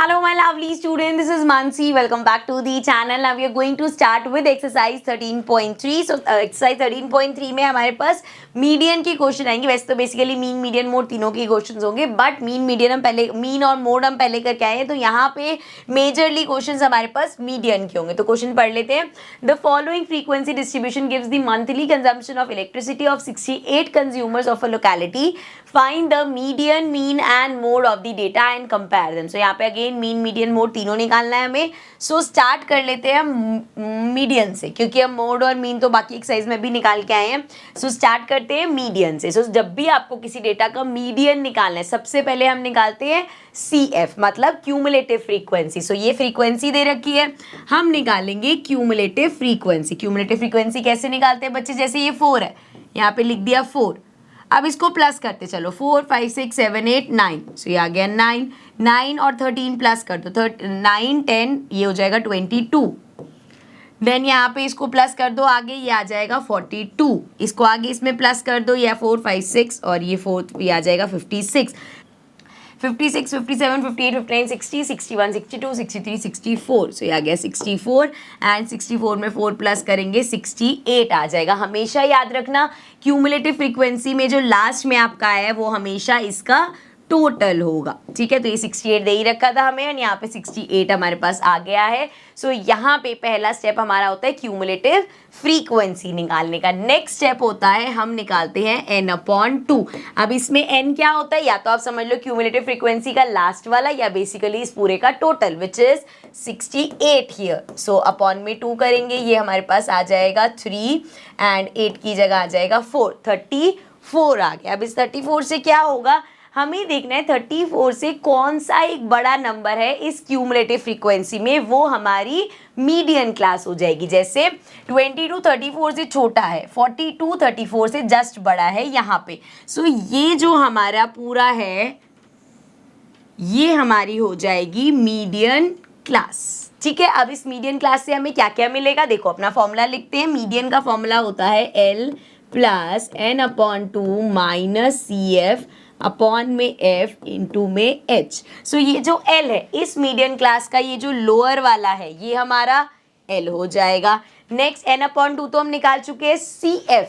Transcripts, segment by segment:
Hello my lovely student, this is Mansi. Welcome back to the channel. Now we are going to start with exercise 13.3. So exercise 13.3 में हमारे पास median के question आएंगे. वैसे तो basically mean median mode तीनों के questions होंगे, but mean और मोड हम पहले करके आए हैं, तो यहाँ पे मेजरली क्वेश्चंस हमारे पास मीडियन के होंगे. तो क्वेश्चन पढ़ लेते हैं. The following frequency distribution gives the monthly consumption of electricity of 68 consumers of a locality. Find the median, mean and mode of the data and compare them. So यहाँ पे again mean median mode तीनों निकालना है हमें. So start कर लेते हैं median से, क्योंकि हम मोड और मीन तो बाकी एक्सरसाइज में भी निकाल के आए हैं. सो स्टार्ट करते हैं मीडियन से. सो जब भी आपको किसी डेटा का मीडियन निकालना है, सबसे पहले हम निकालते हैं CF, मतलब क्यूमुलेटिव फ्रीक्वेंसी. सो ये फ्रीक्वेंसी दे रखी है, हम निकालेंगे क्यूमुलेटिव फ्रीक्वेंसी. क्यूमुलेटिव फ्रीक्वेंसी कैसे निकालते हैं बच्चे? जैसे ये 4 है, यहाँ पे लिख दिया 4. अब इसको प्लस करते चलो, 4 5 6 7 8 9. सो ये आ गया 9 और 13 प्लस कर दो, 9 10, ये हो जाएगा 22. देन यहाँ पे इसको प्लस कर दो आगे, ये आ जाएगा 42. इसको आगे इसमें प्लस कर दो, ये 4 5 6 और ये 4, ये आ जाएगा 56. 56, 57, 58, 59, 60, 61, 62, 63, 64. सो ये आ गया 64 एंड 64 में 4 प्लस करेंगे 68 आ जाएगा. हमेशा याद रखना क्यूमुलेटिव फ्रीक्वेंसी में जो लास्ट में आपका है वो हमेशा इसका टोटल होगा. ठीक है, तो ये 68 दे ही रखा था हमें और यहाँ पे 68 हमारे पास आ गया है. सो यहाँ पे पहला स्टेप हमारा होता है क्यूमुलेटिव फ्रीक्वेंसी निकालने का. नेक्स्ट स्टेप होता है हम निकालते हैं n/2. अब इसमें n क्या होता है? या तो आप समझ लो क्यूमुलेटिव फ्रीक्वेंसी का लास्ट वाला, या बेसिकली इस पूरे का total, which is 68 here. So upon में 2 करेंगे, ये हमारे पास आ जाएगा 3 एंड 8 की जगह आ जाएगा 4. 34 आ गया. अब इस 34 से क्या होगा हमें देखना है. 34 से कौन सा एक बड़ा नंबर है इस क्यूमुलेटिव फ्रीक्वेंसी में, वो हमारी मीडियन क्लास हो जाएगी. जैसे 22 34 से छोटा है, 42 34 से जस्ट बड़ा है यहाँ पे. सो ये जो हमारा पूरा है ये हमारी हो जाएगी मीडियन क्लास. ठीक है, अब इस मीडियन क्लास से हमें क्या क्या मिलेगा? देखो अपना फॉर्मूला लिखते हैं. मीडियन का फॉर्मूला होता है L plus n/2 minus CF upon में F इंटू में H. सो ये जो L है इस मीडियन क्लास का, ये जो लोअर वाला है ये हमारा L हो जाएगा. नेक्स्ट n/2 तो हम निकाल चुके हैं.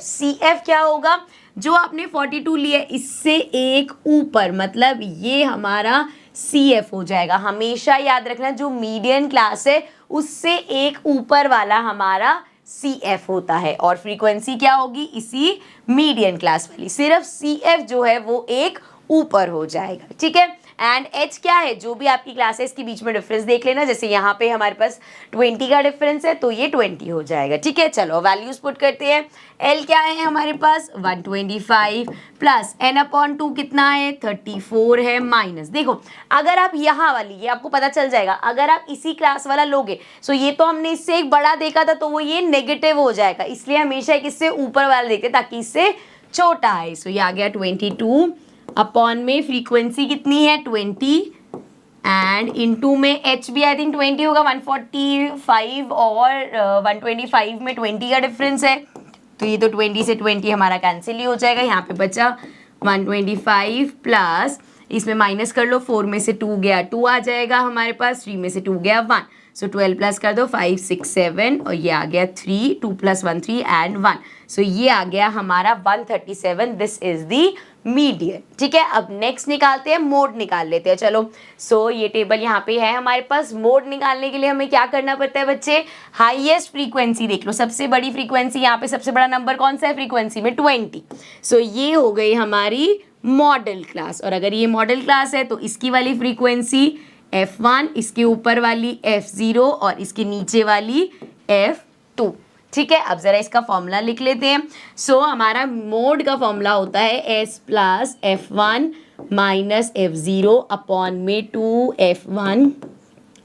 CF क्या होगा? जो आपने 42 लिया इससे एक ऊपर, मतलब ये हमारा CF हो जाएगा. हमेशा याद रखना जो मीडियन क्लास है उससे एक ऊपर वाला हमारा CF होता है. और फ्रीक्वेंसी क्या होगी? इसी मीडियन क्लास वाली. सिर्फ CF जो है वो एक ऊपर हो जाएगा. ठीक है, एंड H क्या है? जो भी आपकी क्लास है इसके बीच में डिफरेंस देख लेना. जैसे यहाँ पे हमारे पास 20 का डिफरेंस है तो ये 20 हो जाएगा. ठीक है, चलो वैल्यूज पुट करते हैं. L क्या है हमारे पास? 125 प्लस n/2 कितना है? 34 है. माइनस, देखो अगर आप यहाँ वाली, ये आपको पता चल जाएगा, अगर आप इसी क्लास वाला लोगे, सो ये तो हमने इससे एक बड़ा देखा था तो वो ये नेगेटिव हो जाएगा, इसलिए हमेशा एक इससे ऊपर वाला देखते ताकि इससे छोटा है. सो ये आ गया 22 अपॉन में फ्रीक्वेंसी कितनी है? 20 एंड इनटू में H भी आई थिंक 20 होगा. 145 और 125 में 20 का डिफरेंस है, तो ये तो 20 से 20 हमारा कैंसिल ही हो जाएगा. यहाँ पे बचा 125 प्लस, इसमें माइनस कर लो, 4 में से 2 गया 2 आ जाएगा हमारे पास, 3 में से 2 गया 1. सो 12 प्लस कर दो, 5 6 7 और ये आ गया 3, 2 + 1 3 एंड 1. सो ये आ गया हमारा 137. This is the median. ठीक है, अब नेक्स्ट निकालते हैं, मोड निकाल लेते हैं. चलो, सो ये टेबल यहाँ पे है हमारे पास. मोड निकालने के लिए हमें क्या करना पड़ता है बच्चे? हाईएस्ट फ्रीक्वेंसी देख लो, सबसे बड़ी फ्रीक्वेंसी, यहाँ पे सबसे बड़ा नंबर कौन सा है फ्रीक्वेंसी में? 20. सो ये हो गई हमारी मॉडल क्लास. और अगर ये मॉडल क्लास है तो इसकी वाली फ्रीक्वेंसी F1, इसके ऊपर वाली F0 और इसके नीचे वाली F2. ठीक है, अब जरा इसका फॉर्मूला लिख लेते हैं. सो हमारा मोड का फॉर्मूला होता है S plus F1 minus F0 upon में 2F1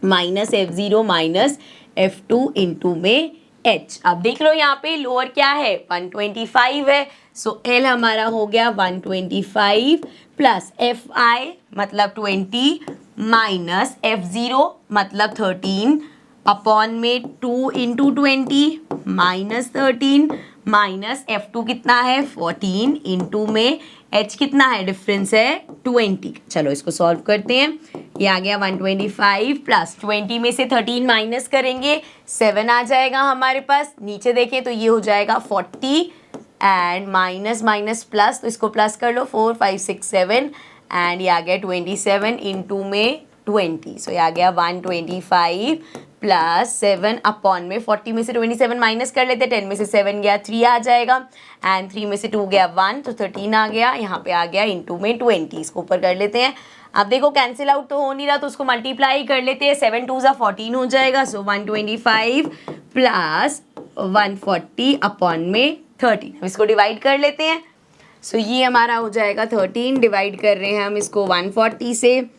minus F0 minus F2 into में H. अब देख लो यहाँ पे लोअर क्या है? 125 है. सो L हमारा हो गया 125 प्लस Fi मतलब 20 माइनस F0 मतलब 13 अपॉन में 2 इंटू 20 माइनस 13 माइनस F2 कितना है? 14 इंटू में h कितना है, डिफरेंस है 20। चलो इसको सॉल्व करते हैं। ये आ गया 125 प्लस 20 में से 13 माइनस करेंगे 7 आ जाएगा हमारे पास। नीचे देखें तो ये हो जाएगा 40 एंड माइनस माइनस प्लस, तो इसको प्लस कर लो 4 5 6 7 एंड ये आ गया 27 इंटू में 20। सो ये आ गया 125 प्लस 7 अपॉन में 40 में से 27 माइनस कर लेते, 10 में से 7 गया 3 आ जाएगा एंड 3 में से 2 गया 1, तो 13 आ गया। यहाँ पे आ गया इंटू में 20, इसको ऊपर कर लेते हैं। अब देखो कैंसिल आउट तो हो नहीं रहा, तो उसको मल्टीप्लाई कर लेते हैं। 7 2 ज़ा 14 हो जाएगा। सो 125 प्लस 140 अपॉन में 13, इसको डिवाइड कर लेते हैं। सो ये हमारा हो जाएगा 13, डिवाइड कर रहे हैं हम इसको 140 से।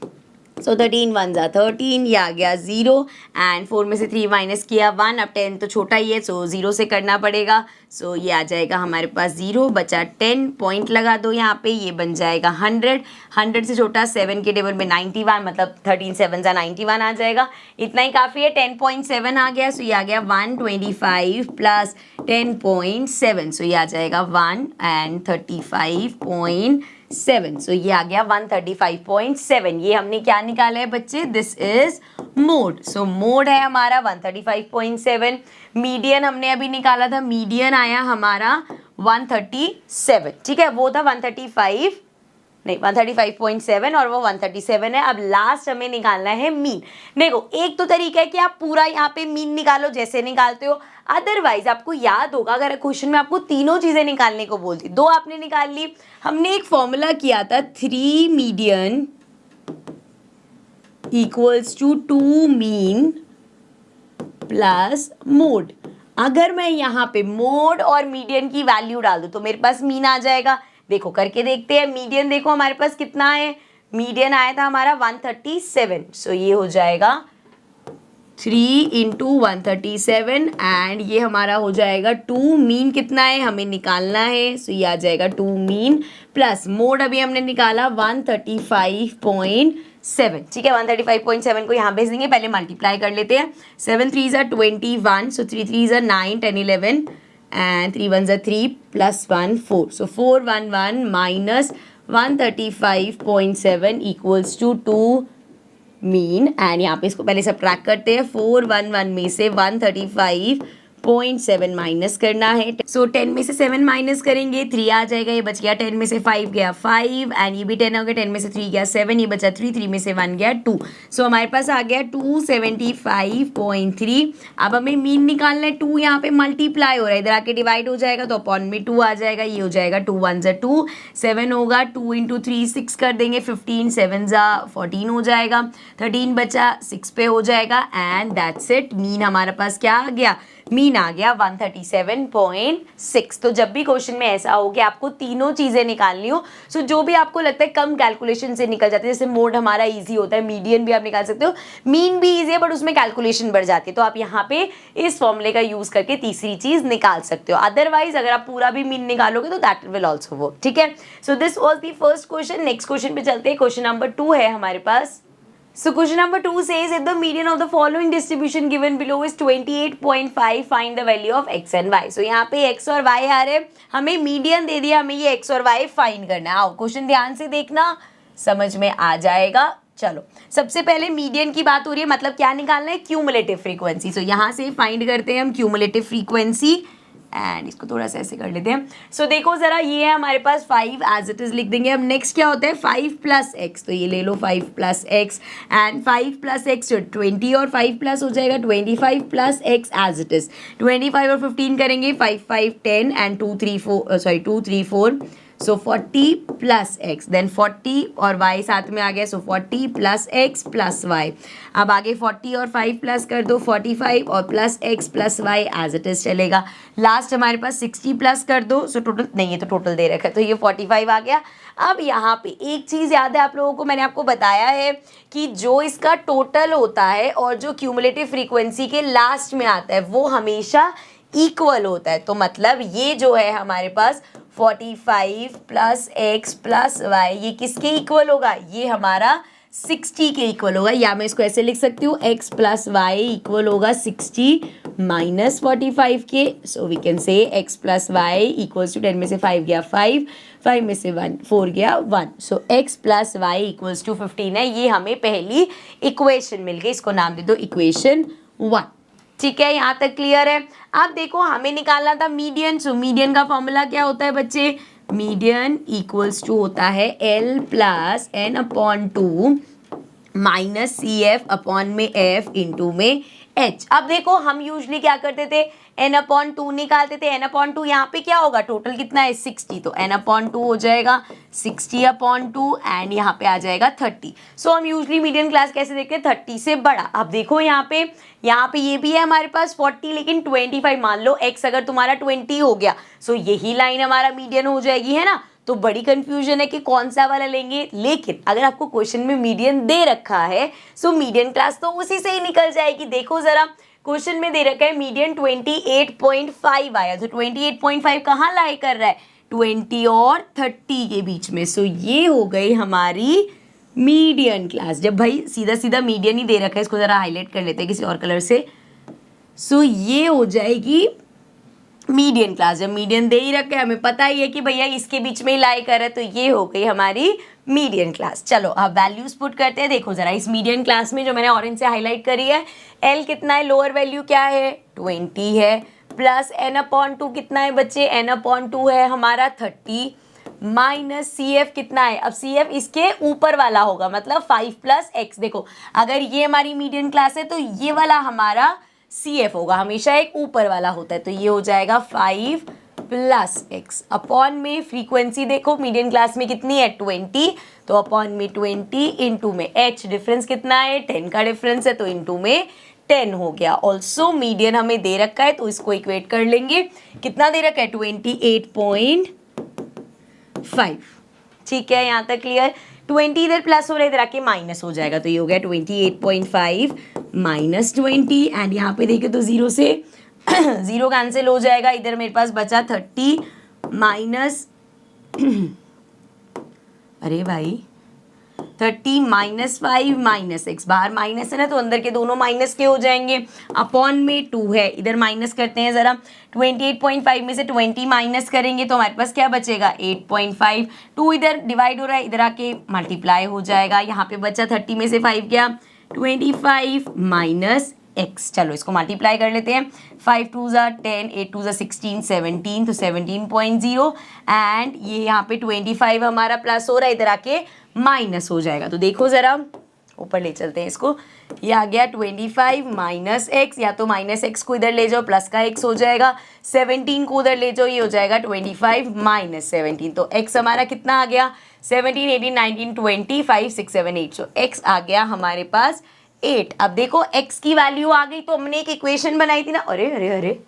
सो 13 1 ज़ा 13, ये आ गया 0 एंड 4 में से 3 माइनस किया 1, अब 10 तो छोटा ही है, सो 0 से करना पड़ेगा। सो ये आ जाएगा हमारे पास 0, बचा 10, पॉइंट लगा दो यहाँ पे, ये बन जाएगा 100। 100 से छोटा 7 के टेबल में 91, मतलब 13 7 ज़ा 91 आ जाएगा। इतना ही काफ़ी है, 10.7 आ गया। सो ये आ गया 125 प्लस 10.7, सो ये आ जाएगा 135.7। सो ये आ गया 135.7। ये हमने क्या निकाला है बच्चे, this is mode. So mode है हमारा 135.7। मीडियन हमने अभी निकाला था, मीडियन आया हमारा 137, ठीक है, वो था 135.7 और वो 137 है। अब लास्ट हमें निकालना है मीन। देखो एक तो तरीका है कि आप पूरा यहाँ पे मीन निकालो जैसे निकालते हो, अदरवाइज आपको याद होगा अगर क्वेश्चन में आपको तीनों चीजें निकालने को बोलती, दो आपने निकाल ली। हमने एक फॉर्मूला किया था 3 median equals to 2 mean plus mode. अगर मैं यहाँ पे मोड और मीडियन की वैल्यू डाल दूँ तो मेरे पास मीन आ जाएगा। देखो करके देखते हैं। मीडियन देखो हमारे पास कितना है, मीडियन आया था हमारा 137। सो ये हो जाएगा 3 इंटू 137 एंड ये हमारा हो जाएगा 2। मीन कितना है हमें निकालना है, सो ये आ जाएगा 2 मीन प्लस मोड अभी हमने निकाला 135.7, ठीक है। 135.7 को यहाँ भेज देंगे, पहले मल्टीप्लाई कर लेते हैं। 7 3 ज़ा 21, सो 3 3 ज़ा 9 10 11 एंड 3 1 ज़ा 3 plus 1 4, so 411 minus 135.7 equals to 2 mean and यहाँ पे इसको पहले सब्ट्रैक्ट करते हैं। 411 में से 135.7 माइनस करना है। सो 10 में से 7 माइनस करेंगे 3 आ जाएगा, ये बच गया 10 में से 5 गया 5 एंड ये भी 10 हो गया। 10 में से 3 गया 7, ये बचा 3, 3 में से 1 गया 2। सो हमारे पास आ गया 275.3। अब हमें मीन निकालना है। 2 यहाँ पे मल्टीप्लाई हो रहा है, इधर आके डिवाइड हो जाएगा तो अपॉन में 2 आ जाएगा। ये हो जाएगा 2 1 ज़ा 2, 7 होगा 2 इंटू 3 6 कर देंगे 15, 7 ज़ा 14 हो जाएगा। 13 बचा 6 पे हो जाएगा एंड दैट्स इट। मीन हमारे पास क्या आ गया, मीन आ गया 137.6। तो जब भी क्वेश्चन में ऐसा हो कि आपको तीनों चीजें निकालनी हो, सो जो भी आपको लगता है कम कैलकुलेशन से निकल जाते हैं, जैसे मोड हमारा इजी होता है, मीडियन भी आप निकाल सकते हो, मीन भी इजी है बट उसमें कैलकुलेशन बढ़ जाती है, तो आप यहाँ पे इस फॉर्मूले का यूज करके तीसरी चीज निकाल सकते हो। अदरवाइज अगर आप पूरा भी मीन निकालोगे तो दैट विल ऑल्सो वर्क, ठीक है। So this was the first question. Next question पे चलते हैं। क्वेश्चन नंबर 2 है हमारे पास। So question number 2 says if the median of the following distribution given below is 28.5, find the value of x and y. So यहाँ पे x और y आ रहे हैं, हमें मीडियन दे दिया, हमें ये x और y फाइंड करना है। आओ क्वेश्चन ध्यान से देखना, समझ में आ जाएगा। चलो सबसे पहले मीडियन की बात हो रही है, मतलब क्या निकालना है, क्यूमुलेटिव फ्रीक्वेंसी। सो यहाँ से फाइंड करते हैं हम क्यूमुलेटिव फ्रीक्वेंसी एंड इसको थोड़ा सा ऐसे कर लेते हैं। सो देखो जरा, ये है हमारे पास 5 एज इट इज लिख देंगे। अब नेक्स्ट क्या होता है 5 प्लस एक्स, तो ये ले लो 5 plus x and 5 plus x 20 और 5 प्लस हो जाएगा 25 plus x as it is. 25 और 15 करेंगे 5 5 10 and 2 3 4 so 40 plus x, then 40 और y साथ में आ गया, so 40 plus x plus y. अब आगे 40 और 5 प्लस कर दो 45 और plus x plus y as it is चलेगा। लास्ट हमारे पास 60 प्लस कर दो, सो टोटल नहीं, ये तो टोटल दे रखा है, तो ये 45 आ गया। अब यहाँ पे एक चीज़ याद है आप लोगों को, मैंने आपको बताया है कि जो इसका टोटल होता है और जो क्यूमुलेटिव फ्रीक्वेंसी के लास्ट में आता है वो हमेशा इक्वल होता है। तो मतलब ये जो है हमारे पास 45 प्लस एक्स प्लस वाई, ये किसके इक्वल होगा, ये हमारा 60 के इक्वल होगा, या मैं इसको ऐसे लिख सकती हूँ x प्लस वाई इक्वल होगा 60 माइनस 45 के। So we can say x plus y equals to 10 में से 5 गया 5, 5 में से 1 4 गया 1। So x plus y equals to 15 है, ये हमें पहली इक्वेशन मिल गई, इसको नाम दे दो इक्वेशन 1। ठीक है, यहाँ तक क्लियर है। अब देखो हमें निकालना था मीडियन। सो मीडियन का फॉर्मूला क्या होता है बच्चे, मीडियन इक्वल्स टू होता है L plus n upon 2 minus c f upon में एफ इंटू में एच। अब देखो हम यूजली क्या करते थे, एन अपॉन 2 निकालते थे। एन अपॉन 2 यहाँ पे क्या होगा, टोटल कितना है 60, तो एन अपॉन 2 हो जाएगा 60 अपॉन 2 एंड यहाँ पे आ जाएगा 30। सो हम यूजली मीडियन क्लास कैसे देखते हैं, 30 से बड़ा। अब देखो यहाँ पे ये भी है हमारे पास 40, लेकिन 25 मान लो x अगर तुम्हारा 20 हो गया, सो यही लाइन हमारा मीडियन हो जाएगी, है ना। तो बड़ी कंफ्यूजन है कि कौन सा वाला लेंगे, लेकिन अगर आपको क्वेश्चन में मीडियन दे रखा है सो मीडियन क्लास तो उसी से ही निकल जाएगी। देखो जरा क्वेश्चन में दे रखा है मीडियन 28.5 आया, तो 28.5 कहाँ लाई कर रहा है, 20 और 30 के बीच में। सो ये हो गई हमारी मीडियन क्लास। जब भाई सीधा सीधा मीडियन ही दे रखा है, इसको जरा हाईलाइट कर लेते हैं किसी और कलर से। सो ये हो जाएगी मीडियन क्लास। जब मीडियन दे ही रखे, हमें पता ही है कि भैया इसके बीच में ही लाई कर है, तो ये हो गई हमारी मीडियन क्लास। चलो अब वैल्यूज पुट करते हैं। देखो जरा इस मीडियन क्लास में जो मैंने ऑरेंज से हाईलाइट करी है, एल कितना है, लोअर वैल्यू क्या है 20 है, प्लस एन अपॉन 2 कितना है बच्चे, एन अपॉन 2 है हमारा 30, माइनस सी एफ कितना है, अब सी एफ इसके ऊपर वाला होगा, मतलब 5 प्लस एक्स। देखो अगर ये हमारी मीडियन क्लास है तो ये वाला हमारा सी एफ होगा, हमेशा एक ऊपर वाला होता है, तो ये हो जाएगा 5 प्लस एक्स अपॉन में फ्रीक्वेंसी। देखो मीडियन क्लास में कितनी है 20, तो अपॉन में 20 इंटू में एच, डिफरेंस कितना है 10 का डिफरेंस है, तो इंटू में 10 हो गया। ऑल्सो मीडियन हमें दे रखा है तो इसको इक्वेट कर लेंगे, कितना दे रखा है 28.5। ठीक है, यहाँ तक क्लियर। 20 इधर प्लस हो रहा है, इधर आके माइनस हो जाएगा, तो ये हो गया 28.5 माइनस 20 एंड यहाँ पे देखे तो जीरो से जीरो कैंसिल हो जाएगा, इधर मेरे पास बचा 30 माइनस अरे भाई 30 माइनस 5 माइनस एक्स, बाहर माइनस है ना तो अंदर के दोनों माइनस के हो जाएंगे, अपॉन में 2 है, इधर माइनस करते हैं ज़रा। 28.5 में से 20 माइनस करेंगे तो हमारे पास क्या बचेगा 8.5, 2 इधर डिवाइड हो रहा है, इधर आके मल्टीप्लाई हो जाएगा, यहाँ पे बचा 30 में से 5 गया 25 माइनस एक्स। चलो इसको मल्टीप्लाई कर लेते हैं, 5 2 ज़ा 10, 8 2 ज़ा 16, 17, तो 17.0 एंड ये यहाँ पे 25 हमारा प्लस हो रहा है, इधर आके माइनस हो जाएगा। तो देखो ज़रा ऊपर ले चलते हैं इसको, ये आ गया 25 माइनस एक्स, या तो माइनस एक्स को इधर ले जाओ प्लस का एक्स हो जाएगा, 17 को उधर ले जाओ, ये हो जाएगा 25 माइनस 17, तो एक्स हमारा कितना आ गया 17 18 19 20 5 6 7 8, सो एक्स आ गया हमारे पास 8। अब देखो x की वैल्यू आ गई, तो हमने एक इक्वेशन बनाई थी ना, अरे अरे अरे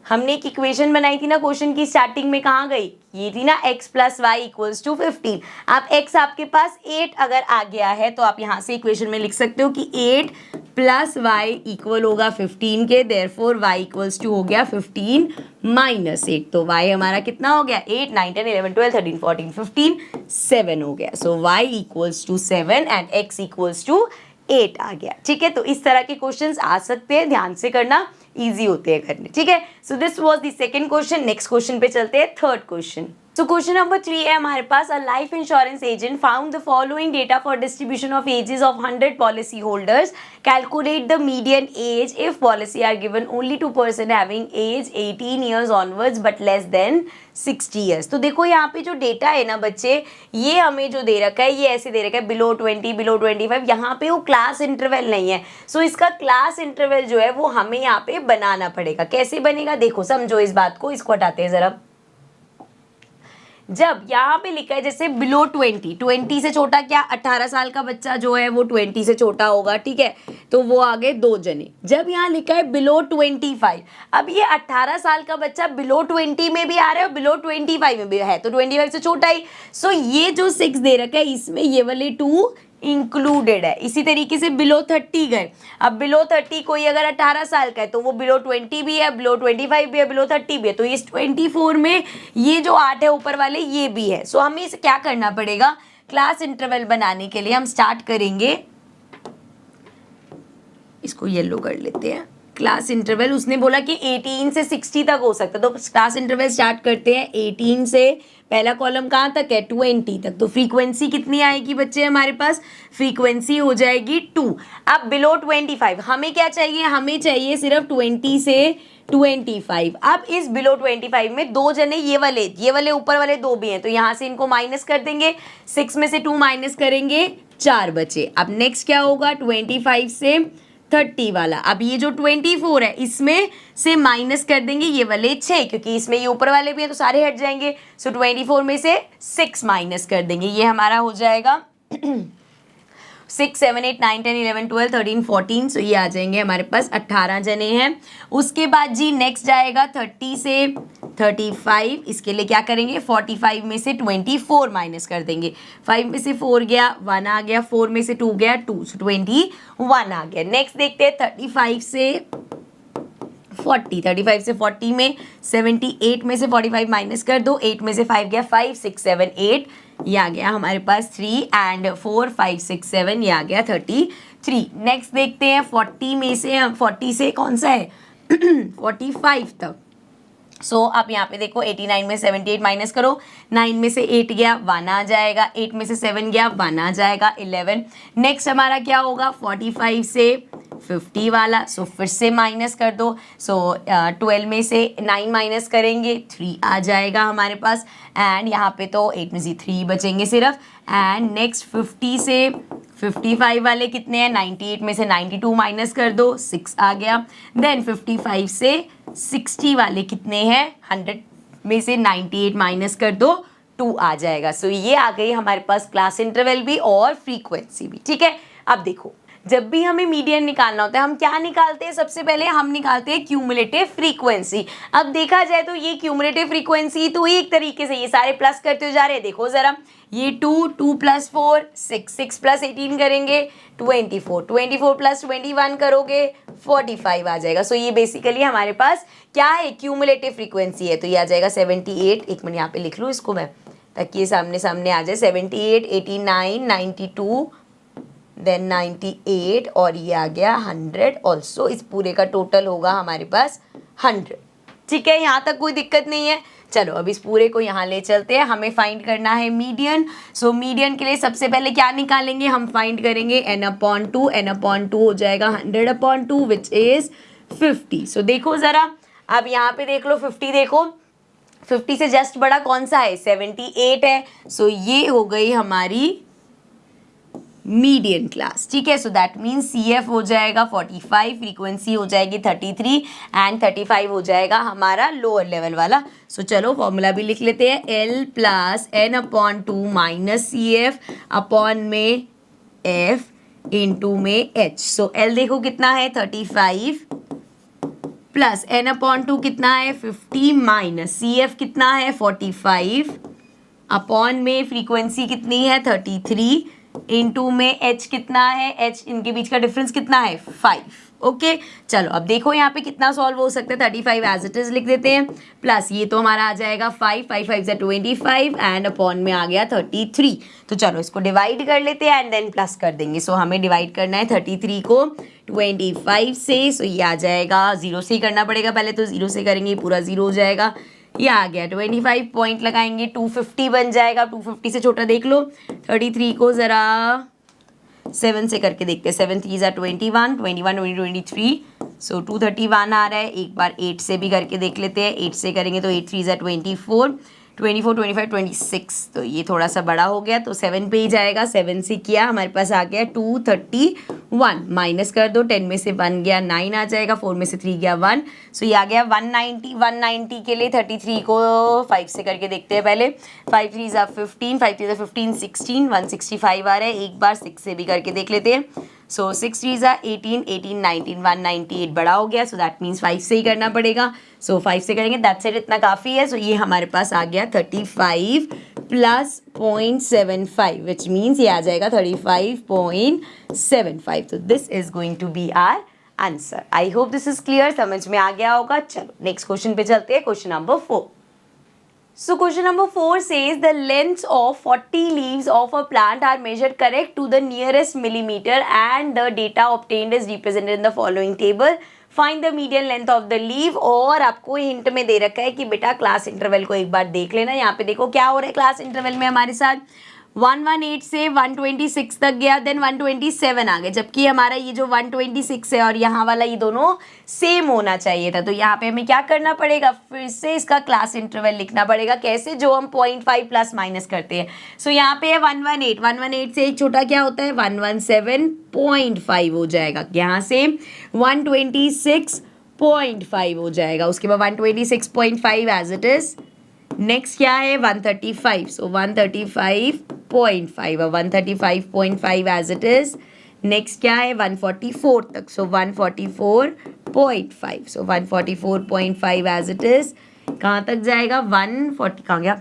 हमने एक इक्वेशन बनाई थी ना क्वेश्चन की स्टार्टिंग में, कहाँ गई, ये थी ना x plus y equals to 15। आप x आपके पास 8 अगर आ गया है तो आप यहाँ से इक्वेशन में लिख सकते हो कि 8 प्लस वाई इक्वल होगा 15 के, देयरफॉर y इक्वल्स टू हो गया 15 माइनस 8, तो y हमारा कितना हो गया 8 9 10 11 12 13 14 15 7 हो गया। So y equals to 7 and x equals to 8 आ गया। ठीक है, तो इस तरह के क्वेश्चंस आ सकते हैं, ध्यान से करना, इजी होते हैं करने। ठीक है, so this was the second question. Next question पे चलते हैं, third question. So question number 3 है हमारे पास, a life insurance agent found the following data for distribution of ages of 100 policy holders, calculate the median age if policy are given only to person having age 18 years onwards but less than 60 years. तो देखो यहाँ पे जो data है ना बच्चे, ये हमें जो दे रखा है ये ऐसे दे रखा है बिलो 20 बिलो 25, यहाँ पे वो क्लास इंटरवल नहीं है। सो इसका क्लास इंटरवल जो है वो हमें यहाँ पे बनाना पड़ेगा। कैसे बनेगा देखो, समझो इस बात को, इसको हटाते हैं जरा। जब यहाँ पे लिखा है जैसे बिलो 20 से छोटा, क्या 18 साल का बच्चा जो है वो 20 से छोटा होगा, ठीक है, तो वो आगे 2 जने। जब यहाँ लिखा है बिलो 25, अब ये 18 साल का बच्चा बिलो 20 में भी आ रहा है और बिलो 25 में भी है, तो 25 से छोटा ही। सो ये जो 6 दे रखा है इसमें ये वाले 2 इंक्लूडेड है। इसी तरीके से बिलो 30 गए, अब बिलो 30 कोई अगर 18 साल का है तो वो बिलो 20 भी है, बिलो 25 भी है, बिलो 30 भी है, तो इस 24 में ये जो 8 है ऊपर वाले ये भी है। सो हमें इसे क्या करना पड़ेगा, क्लास इंटरवल बनाने के लिए हम स्टार्ट करेंगे, इसको येलो कर लेते हैं, क्लास इंटरवल। उसने बोला कि 18 से 60 तक हो सकता है, तो क्लास इंटरवल स्टार्ट करते हैं 18 से। पहला कॉलम कहाँ तक है, 20 तक। तो फ्रीक्वेंसी कितनी आएगी बच्चे हमारे पास, फ्रीक्वेंसी हो जाएगी 2। अब बिलो 25 हमें क्या चाहिए, हमें चाहिए सिर्फ 20 से 25। अब इस बिलो 25 में दो जने ये वाले ऊपर वाले दो भी हैं, तो यहाँ से इनको माइनस कर देंगे, 6 में से 2 माइनस करेंगे, 4 बचे। अब नेक्स्ट क्या होगा, 25 से 30 वाला। अब ये जो 24 है इसमें से माइनस कर देंगे ये वाले 6, क्योंकि इसमें ये ऊपर वाले भी हैं तो सारे हट जाएंगे। सो 24 में से 6 माइनस कर देंगे, ये हमारा हो जाएगा 6, 7, 8, 9, 10, 11, 12, 13, 14। सो ये आ जाएंगे हमारे पास 18 जने हैं। उसके बाद जी नेक्स्ट जाएगा 30 से 35, इसके लिए क्या करेंगे, 45 में से 24 माइनस कर देंगे। 5 में से 4 गया, 1 आ गया, 4 में से 2 गया, 2, सो 21 आ गया। नेक्स्ट देखते हैं 35 से 40, 35 से 40 में 78 में से 45 माइनस कर दो, 8 में से 5 गया, 5, 6, 7, 8, ये आ गया हमारे पास 3 एंड 4, 5, 6, 7, ये आ गया 33। नेक्स्ट देखते हैं 40 में से, 40 से कौन सा है 45 तक। सो आप यहाँ पे देखो 89 में 78 माइनस करो, 9 में से 8 गया, 1 आ जाएगा, 8 में से 7 गया, 1 आ जाएगा, 11। नेक्स्ट हमारा क्या होगा, 45 से 50 वाला। सो फिर से माइनस कर दो, सो 12 में से 9 माइनस करेंगे, 3 आ जाएगा हमारे पास। एंड यहाँ पे तो 8 में से 3 बचेंगे सिर्फ। एंड नेक्स्ट 50 से 55 वाले कितने हैं, 98 में से 92 माइनस कर दो, 6 आ गया। देन 55 से 60 वाले कितने हैं, 100 में से 98 माइनस कर दो, 2 आ जाएगा। सो ये आ गई हमारे पास क्लास इंटरवल भी और फ्रीक्वेंसी भी, ठीक है। अब देखो जब भी हमें मीडियन निकालना होता है हम क्या निकालते हैं, सबसे पहले हम निकालते हैं क्यूमुलेटिव फ्रीक्वेंसी। अब देखा जाए तो ये क्यूमुलेटिव फ्रीक्वेंसी तो एक तरीके से ये सारे प्लस करते हुए जा रहे हैं, देखो जरा, ये 2, 2 + 4, 6, 6 + 18 करेंगे 24, 24 + 21 करोगे 45 आ जाएगा। सो ये बेसिकली हमारे पास क्या है, क्यूमुलेटिव फ्रीक्वेंसी है। तो ये आ जाएगा 78, एक मिनट यहाँ पे लिख लूँ इसको मैं ताकि ये सामने सामने आ जाए, 78, 89, 92, देन 98 और ये आ गया 100 ऑल्सो। इस पूरे का टोटल होगा हमारे पास 100, ठीक है, यहाँ तक कोई दिक्कत नहीं है। चलो अब इस पूरे को यहाँ ले चलते हैं, हमें फाइंड करना है मीडियन। सो मीडियन के लिए सबसे पहले क्या निकालेंगे, हम फाइंड करेंगे n/2, n/2 हो जाएगा 100/2 विच इज 50। सो देखो ज़रा, अब यहाँ पे देख लो 50, देखो 50 से जस्ट बड़ा कौन सा है, 78 है। सो ये हो गई हमारी मीडियन क्लास, ठीक है। सो दैट मीन्स CF हो जाएगा 45, फ्रीक्वेंसी हो जाएगी 33 एंड 35 हो जाएगा हमारा लोअर लेवल वाला। सो चलो फॉर्मूला भी लिख लेते हैं, L + n/2 - CF अपॉन में F इंटू में H। सो L देखो कितना है 35 प्लस n/2 कितना है 50 माइनस CF कितना है 45 अपॉन में फ्रीक्वेंसी कितनी है 33 इंटू में H कितना है, H इनके बीच का डिफरेंस कितना है 5। ओके चलो अब देखो यहाँ पे कितना सॉल्व हो सकता है, 35 एज इट इज लिख देते हैं, प्लस ये तो हमारा आ जाएगा 5, 5 5 से 25 एंड अपॉन में आ गया 33। तो चलो इसको डिवाइड कर लेते हैं एंड देन प्लस कर देंगे। सो हमें डिवाइड करना है 33 को 25 से। सो ये आ जाएगा 0 से ही करना पड़ेगा पहले, तो 0 से करेंगे पूरा 0 हो जाएगा, ये आ गया 25 पॉइंट लगाएंगे 250 बन जाएगा। 250 से छोटा देख लो, 33 को ज़रा 7 से करके देखते हैं, 7 3 = 21, 21 20 23। सो 231 आ रहा है। एक बार 8 से भी करके देख लेते हैं, 8 से करेंगे तो 8 3 = 24, 24 25 26। तो ये थोड़ा सा बड़ा हो गया तो 7 पे ही जाएगा, 7 से किया हमारे पास आ गया 231, माइनस कर दो, 10 में से 1 गया 9 आ जाएगा, 4 में से 3 गया 1। सो ये आ गया 190। 190 के लिए 33 को 5 से करके देखते हैं पहले, 5 3 = 15, 5 3 = 15 16, 165 आ रहा है। एक बार 6 से भी करके देख लेते हैं। सो 6 3 = 18, 18 19, 198 बड़ा हो गया। सो दैट मीन्स 5 से ही करना पड़ेगा। सो 5 से करेंगे, दैट्स इट, इतना काफ़ी है। सो ये हमारे पास आ गया 35 प्लस 0.75 विच मीन्स ये आ जाएगा 35.75। तो this is going to be our answer. I hope this is clear, समझ में आ गया होगा। चलो नेक्स्ट क्वेश्चन पे चलते हैं, question number 4। So question number 4 says the lengths of 40 leaves of a plant are measured correct to the nearest millimeter and the data obtained is represented in the following table. Find the median length of the leaf. और आपको hint में दे रखा है कि बेटा class interval को एक बार देख लेना. यहाँ पे देखो क्या हो रहा है क्लास इंटरवल में हमारे साथ 118 से 126 तक गया, देन 127 आ गए, जबकि हमारा ये जो 126 है और यहाँ वाला ये दोनों सेम होना चाहिए था. तो यहाँ पे हमें क्या करना पड़ेगा, फिर से इसका क्लास इंटरवल लिखना पड़ेगा. कैसे, जो हम 0.5 प्लस माइनस करते हैं. सो यहाँ पे है 118 से एक छोटा क्या होता है 117.5 हो जाएगा. यहाँ से 126.5 हो जाएगा. उसके बाद 126.5 एज इट इज. नेक्स्ट क्या है 135. सो 135.5 135.5 एज इट इज. नेक्स्ट क्या है 144 तक. सो 144.5. सो 144.5 एज इट इज. कहाँ तक जाएगा 140, कहाँ गया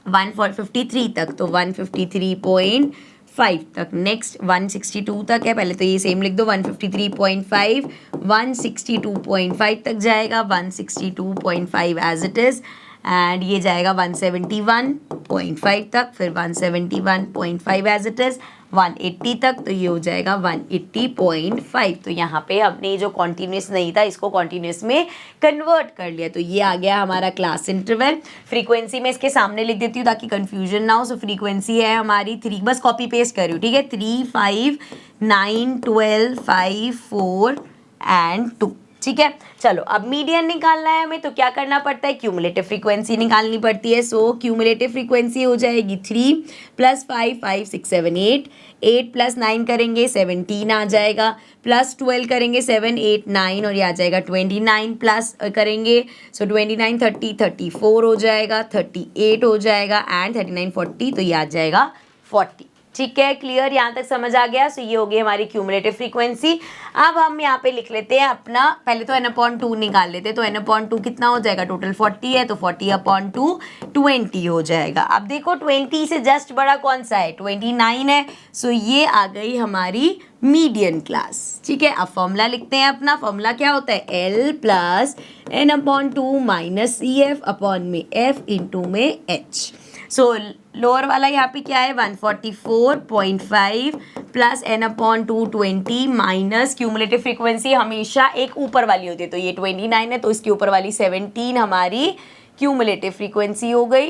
153 तक. तो 153.5 तक. नेक्स्ट 162 तक है, पहले तो ये सेम लिख दो 153.5 162.5 तक जाएगा. 162.5 एज इट इज. एंड ये जाएगा 171.5 तक, फिर 171.5 एज इट इज़ 180 तक. तो ये हो जाएगा 180.5. तो यहाँ पे हमने जो कॉन्टीन्यूस नहीं था इसको कॉन्टीन्यूस में कन्वर्ट कर लिया. तो ये आ गया हमारा क्लास इंटरवल. फ्रीक्वेंसी में इसके सामने लिख देती हूँ ताकि कन्फ्यूजन ना हो. सो फ्रीक्वेंसी है हमारी 3, बस कॉपी पेस्ट कर रही हूँ, ठीक है. 3, 5, 9, 12, 5, 4 एंड 2. ठीक है. चलो अब मीडियन निकालना है हमें, तो क्या करना पड़ता है, क्यूमुलेटिव फ्रीक्वेंसी निकालनी पड़ती है. सो क्यूमुलेटिव फ्रीक्वेंसी हो जाएगी 3 + 5 5 6 7 8 8 + 9 करेंगे 17 आ जाएगा, प्लस 12 करेंगे 7 8 9 और ये आ जाएगा 29 प्लस करेंगे. सो 29 30 34 हो जाएगा, 38 हो जाएगा एंड 39 40. तो ये आ जाएगा 40. ठीक है, क्लियर, यहाँ तक समझ आ गया. सो ये हो गई हमारी क्यूमुलेटिव फ्रीक्वेंसी. अब हम यहाँ पे लिख लेते हैं अपना, पहले तो n/2 निकाल लेते हैं. तो n/2 कितना हो जाएगा, टोटल 40 है तो 40/2 20 हो जाएगा. अब देखो 20 से जस्ट बड़ा कौन सा है, 29 है. सो ये आ गई हमारी मीडियन क्लास. ठीक है, अब फॉर्मूला लिखते हैं अपना. फॉर्मूला क्या होता है, L + n/2 - CF अपॉन में F इंटू में H. सो लोअर वाला यहाँ पे क्या है 144.5 plus n/2 20 minus cumulative frequency हमेशा एक ऊपर वाली होती है. तो ये 29 है तो इसके ऊपर वाली 17 हमारी क्यूमुलेटिव फ्रीक्वेंसी हो गई.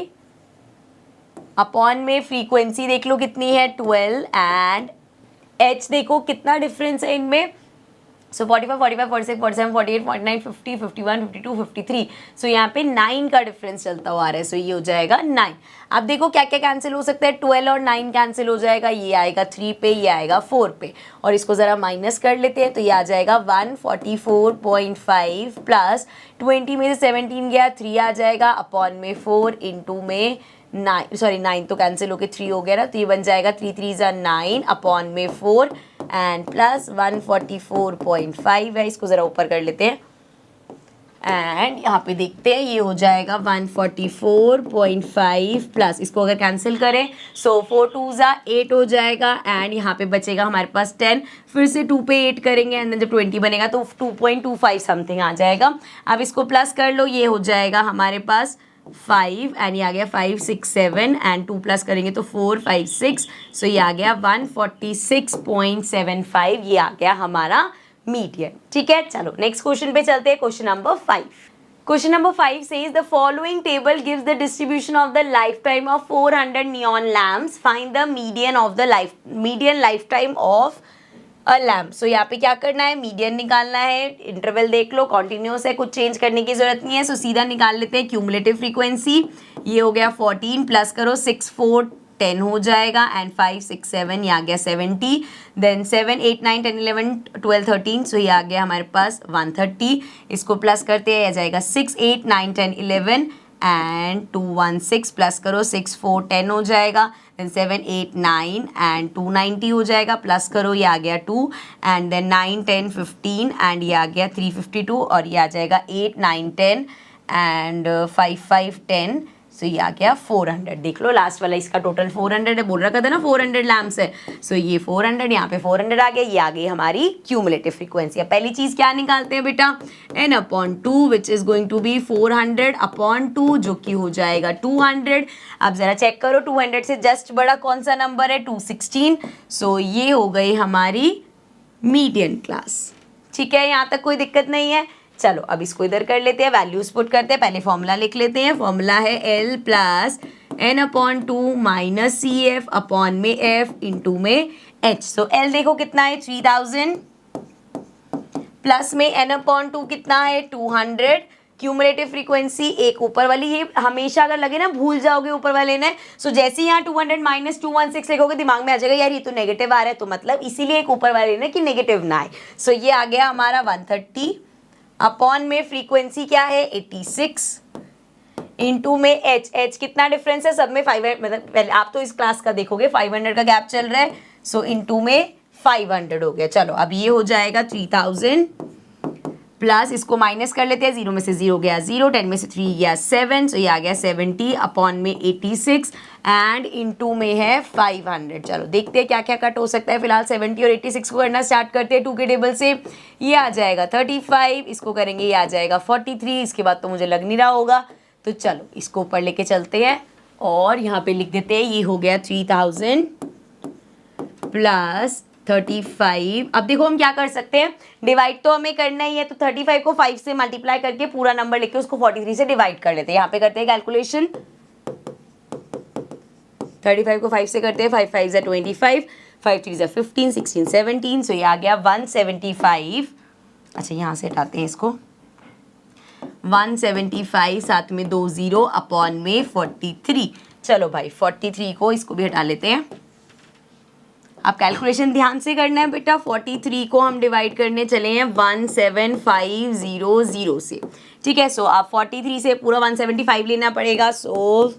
अपॉन में फ्रीक्वेंसी देख लो कितनी है 12 एंड h देखो कितना डिफरेंस है इनमें. सो 45 45 46 47 48 49 50 51 52 53. सो यहाँ पे 9 का डिफरेंस चलता हुआ आ रहा है. सो ये हो जाएगा 9. अब देखो क्या क्या कैंसिल हो सकता है, 12 और 9 कैंसिल हो जाएगा. ये आएगा 3 पे, ये आएगा 4 पे और इसको ज़रा माइनस कर लेते हैं. तो ये आ जाएगा 144.5 प्लस 20 में से 17 गया 3 आ जाएगा अपॉन में 4 इंटू में 9, सॉरी 9 तो कैंसिल होके 3 हो गया ना. तो ये बन जाएगा 3 3 = 9 अपॉन में 4 एंड प्लस 144.5 है. इसको ज़रा ऊपर कर लेते हैं एंड यहाँ पे देखते हैं ये हो जाएगा 144.5 प्लस, इसको अगर कैंसिल करें सो 4 2 = 8 हो जाएगा एंड यहाँ पे बचेगा हमारे पास 10. फिर से 2 पे 8 करेंगे एंड जब 20 बनेगा तो 2.25 समथिंग आ जाएगा. अब इसको प्लस कर लो, ये हो जाएगा हमारे पास 5 एंड ये आ गया 5 6 7 एंड 2 प्लस करेंगे तो 4 5 6. सो ये आ गया 146.75. ये आ गया हमारा मीडियन. ठीक है, चलो नेक्स्ट क्वेश्चन पे चलते हैं. Question number 5. Question number 5 says the following table gives the distribution of the lifetime of 400 neon lamps. Find the median lifetime of a lamp. So यहाँ पे क्या करना है, मीडियन निकालना है. इंटरवल देख लो कॉन्टिन्यूस है, कुछ चेंज करने की जरूरत नहीं है. सो सीधा निकाल लेते हैं क्यूमुलेटिव फ्रीक्वेंसी. ये हो गया 14 प्लस करो 6 4 10 हो जाएगा एंड 5 6 7 ये आ गया 70. देन 7 8 9 10 11 12 13. सो ये आ गया हमारे पास 130. इसको प्लस करते हैं, आ जाएगा 6 8 9 10 11 एंड 2 1 6 प्लस करो 6 4 10 हो जाएगा. देन 7 8 9 एंड 290 हो जाएगा. प्लस करो ये आ गया 2 एंड देन 9 10 15 एंड ये आ गया 352 और ये आ जाएगा 8 9 10 एंड 5 5 10. सो ये आ गया 400। देख लो लास्ट वाला इसका टोटल 400 है, बोल रखा था ना 400 लैम्प्स है। सो ये 400, यहाँ पे 400 आ गया, ये आ गई हमारी क्यूमुलेटिव फ्रीक्वेंसी। अब पहली चीज क्या निकालते हैं बेटा, n/2 which is going to be 400/2 जो कि हो जाएगा 200। अब जरा चेक करो 200 से जस्ट बड़ा कौन सा नंबर है, 216। सो ये हो गई हमारी मीडियन क्लास। ठीक है, यहाँ तक कोई दिक्कत नहीं है। चलो अब इसको इधर कर लेते हैं, वैल्यूज पुट करते हैं। पहले फॉर्मूला लिख लेते हैं। फॉर्मूला है L plus n/2 minus CF upon में F इंटू में H। सो L देखो कितना है 3000 प्लस में n/2 कितना है 200। क्यूमुलेटिव फ्रीक्वेंसी एक ऊपर वाली, ये हमेशा अगर लगे ना भूल जाओगे ऊपर वाले ने, सो जैसे यहाँ 200 माइनस 216 लिखोगे दिमाग में आ जाएगा यार ये तो नेगेटिव आ रहा है, तो मतलब इसीलिए एक ऊपर वाले ने कि नेगेटिव ना आए। सो ये आ गया हमारा 130 अपॉन में फ्रीक्वेंसी क्या है 86 इंटू में H कितना डिफरेंस है सब में 500, मतलब पहले आप तो इस क्लास का देखोगे 500 का गैप चल रहा है। सो इंटू में 500 हो गया। चलो अब ये हो जाएगा 3000 प्लस इसको माइनस कर लेते हैं, 0 में से 0 गया 0, 10 में से 3 गया 7, सो ये आ गया 70 अपॉन में 86 एंड इनटू में है 500। चलो देखते हैं क्या क्या कट हो सकता है। फिलहाल 70 और 86 को करना स्टार्ट करते हैं 2 के टेबल से। ये आ जाएगा 35, इसको करेंगे ये आ जाएगा 43, इसके बाद तो मुझे लग नहीं रहा होगा, तो चलो इसको ऊपर लेके चलते हैं और यहाँ पे लिख देते हैं ये हो गया 3000 प्लस 35। अब देखो हम क्या कर सकते हैं, डिवाइड तो हमें करना ही है, तो 35 को 5 से मल्टीप्लाई करके पूरा नंबर लेके उसको 43 से डिवाइड कर लेते हैं। यहाँ पे करते हैं कैलकुलेशन, 35 को 5 से करते हैं, 5 5 = 25, 5 3 = 15, 16 17, सो ये आ गया 175। अच्छा यहाँ से हटाते हैं इसको, 175 साथ में 2 0 अपॉन में 43। चलो भाई 43 को इसको भी हटा लेते हैं। अब कैलकुलेशन ध्यान से करना है बेटा, 43 को हम डिवाइड करने चले हैं 17500 से। ठीक है, सो आप 43 से पूरा 175 लेना पड़ेगा। सो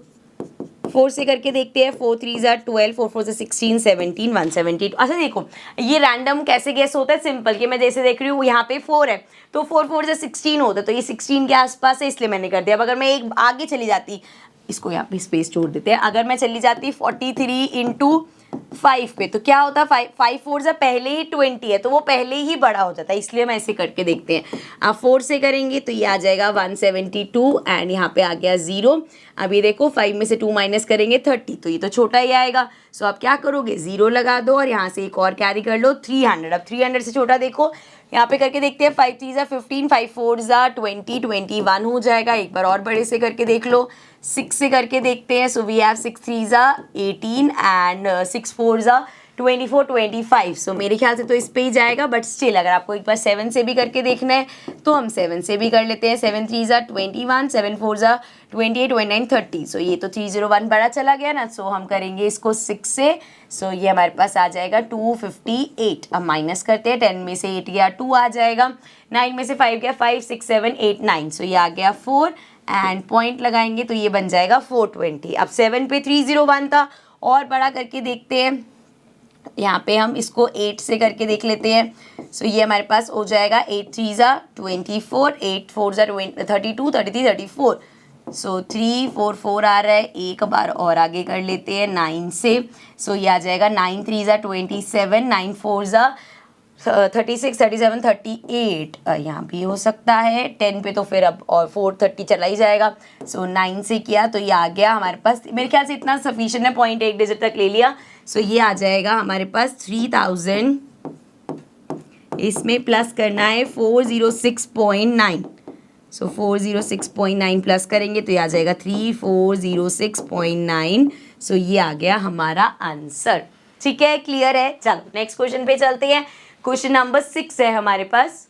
4 से करके देखते हैं, 4 3 = 12, 4 4 = 16 17 172। अच्छा देखो ये रैंडम कैसे गेस होता है, सिंपल कि मैं जैसे देख रही हूँ यहाँ पे 4 है तो 4 4 = 16 होता है, तो ये 16 के आसपास है इसलिए मैंने कर दिया। अब अगर मैं एक आगे चली जाती, इसको यहाँ पे स्पेस छोड़ देते हैं, अगर मैं चली जाती 43 इंटू 5 पे तो क्या होता, 5 4 = पहले ही 20 है तो वो पहले ही बड़ा हो जाता है, इसलिए मैं ऐसे करके देखते हैं। आप 4 से करेंगे तो ये आ जाएगा 172 एंड यहाँ पे आ गया 0। अब ये देखो 5 में से 2 माइनस करेंगे 30, तो ये तो छोटा ही आएगा। सो आप क्या करोगे 0 लगा दो और यहाँ से एक और कैरी कर लो 300। अब 300 से छोटा देखो यहाँ पे करके देखते हैं, 5 3 = 15, 5 4 = 20, 21 हो जाएगा। एक बार और बड़े से करके देख लो, 6 से करके देखते हैं। So we have 6 3 = 18 and 6 4 = 24 25। So मेरे ख्याल से तो इस पे ही जाएगा, बट स्टिल अगर आपको एक बार 7 से भी करके देखना है तो हम 7 से भी कर लेते हैं। 7 3 = 21, 7 4 = 28, 29 30। सो ये तो 301 बड़ा चला गया ना, सो हम करेंगे इसको 6 से। सो ये हमारे पास आ जाएगा 258। अब माइनस करते हैं, 10 में से 8 गया 2 आ जाएगा, 9 में से 5 गया 5 6 7 8 9। सो ये आ गया 4 एंड पॉइंट लगाएंगे तो ये बन जाएगा 420। अब 7 पे 301 था, और बड़ा करके देखते हैं, यहाँ पे हम इसको 8 से करके देख लेते हैं। सो ये हमारे पास हो जाएगा 8 3 = 24, 8 4 = 32, 33 34। सो 3 4 4 आ रहा है, एक बार और आगे कर लेते हैं 9 से। सो ये आ जाएगा 9 3 = 27, 9 4 = 36 37 38। यहाँ भी हो सकता है, 10 पे तो फिर अब और 430 चला ही जाएगा। सो 9 से किया तो ये आ गया हमारे पास, मेरे ख्याल से इतना सफिशिएंट है, पॉइंट 1 डिजिट तक ले लिया। सो ये आ जाएगा हमारे पास 3000, इसमें प्लस करना है 406.9। सो 406.9 प्लस करेंगे तो ये आ जाएगा 3406.9। सो ये आ गया हमारा आंसर। ठीक है, क्लियर है। चलो नेक्स्ट क्वेश्चन पे चलते हैं। क्वेश्चन नंबर 6 है हमारे पास।